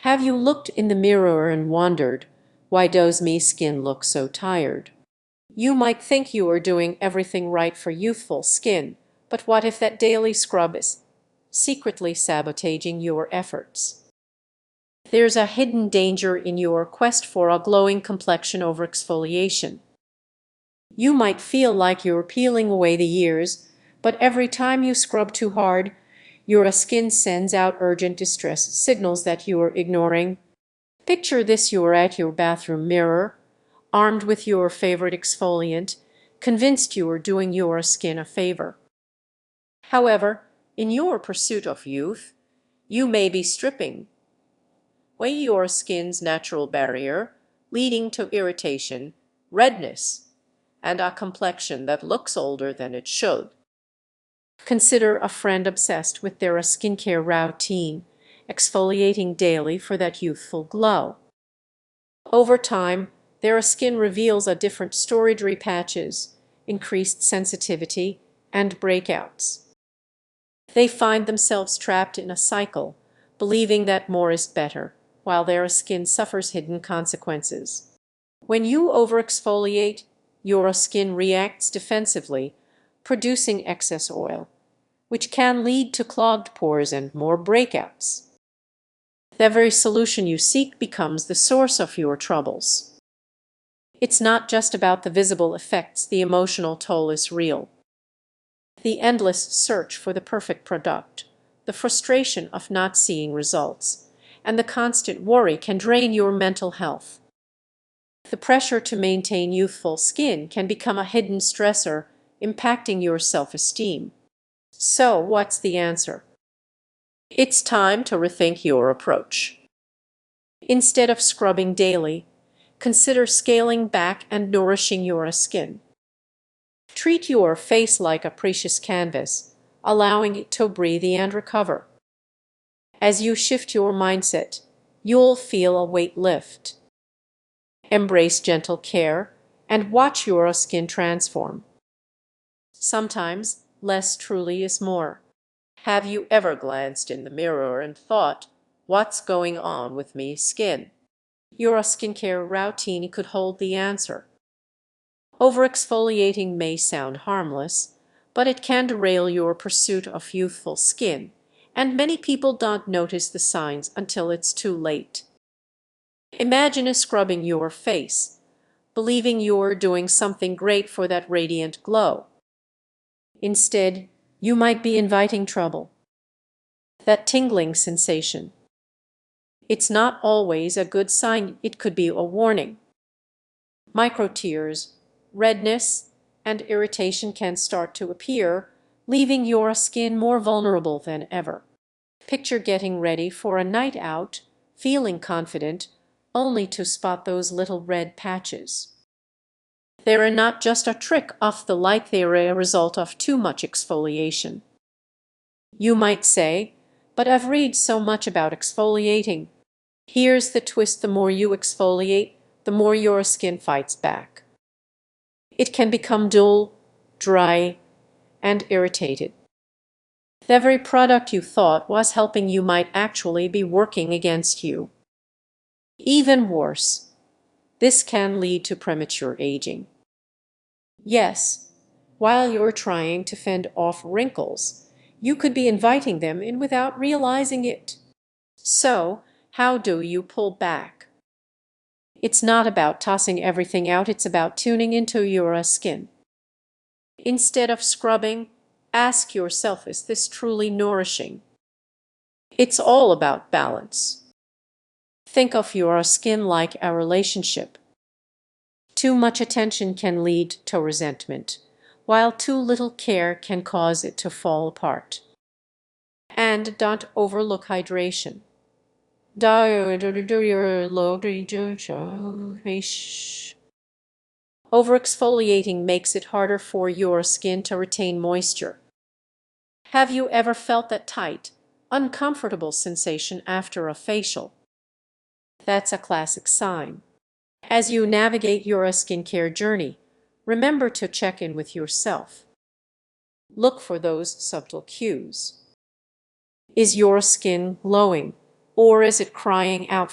Have you looked in the mirror and wondered, why does me skin look so tired? You might think you are doing everything right for youthful skin, but what if that daily scrub is secretly sabotaging your efforts? There's a hidden danger in your quest for a glowing complexion over exfoliation. You might feel like you're peeling away the years, but every time you scrub too hard, your skin sends out urgent distress signals that you are ignoring. Picture this: you're at your bathroom mirror, armed with your favorite exfoliant, convinced you are doing your skin a favor. However, in your pursuit of youth, you may be stripping away your skin's natural barrier, leading to irritation, redness, and a complexion that looks older than it should. Consider a friend obsessed with their skincare routine, exfoliating daily for that youthful glow. Over time, their skin reveals a different story: patches, increased sensitivity, and breakouts. They find themselves trapped in a cycle, believing that more is better, while their skin suffers hidden consequences. When you overexfoliate, your skin reacts defensively, producing excess oil, which can lead to clogged pores and more breakouts. The very solution you seek becomes the source of your troubles. It's not just about the visible effects, the emotional toll is real. The endless search for the perfect product, the frustration of not seeing results, and the constant worry can drain your mental health. The pressure to maintain youthful skin can become a hidden stressor, impacting your self-esteem. So, what's the answer? It's time to rethink your approach. Instead of scrubbing daily, consider scaling back and nourishing your skin. Treat your face like a precious canvas, allowing it to breathe and recover. As you shift your mindset, you'll feel a weight lift. Embrace gentle care and watch your skin transform. Sometimes less truly is more. Have you ever glanced in the mirror and thought, "What's going on with me skin?" Your skincare routine could hold the answer. Overexfoliating may sound harmless, but it can derail your pursuit of youthful skin, and many people don't notice the signs until it's too late. Imagine scrubbing your face, believing you're doing something great for that radiant glow. Instead, you might be inviting trouble. That tingling sensation. It's not always a good sign, it could be a warning. Micro tears, redness, and irritation can start to appear, leaving your skin more vulnerable than ever. Picture getting ready for a night out, feeling confident, only to spot those little red patches. They're not just a trick of the light, they're a result of too much exfoliation. You might say, "But I've read so much about exfoliating." Here's the twist: the more you exfoliate, the more your skin fights back. It can become dull, dry, and irritated. The very product you thought was helping you might actually be working against you. Even worse, this can lead to premature aging. Yes, while you're trying to fend off wrinkles, you could be inviting them in without realizing it. So, how do you pull back? It's not about tossing everything out, it's about tuning into your skin. Instead of scrubbing, ask yourself, is this truly nourishing? It's all about balance. Think of your skin like a relationship. Too much attention can lead to resentment, while too little care can cause it to fall apart. And don't overlook hydration. Overexfoliating makes it harder for your skin to retain moisture. Have you ever felt that tight, uncomfortable sensation after a facial? That's a classic sign. As you navigate your skincare journey, remember to check in with yourself. Look for those subtle cues. Is your skin glowing, or is it crying out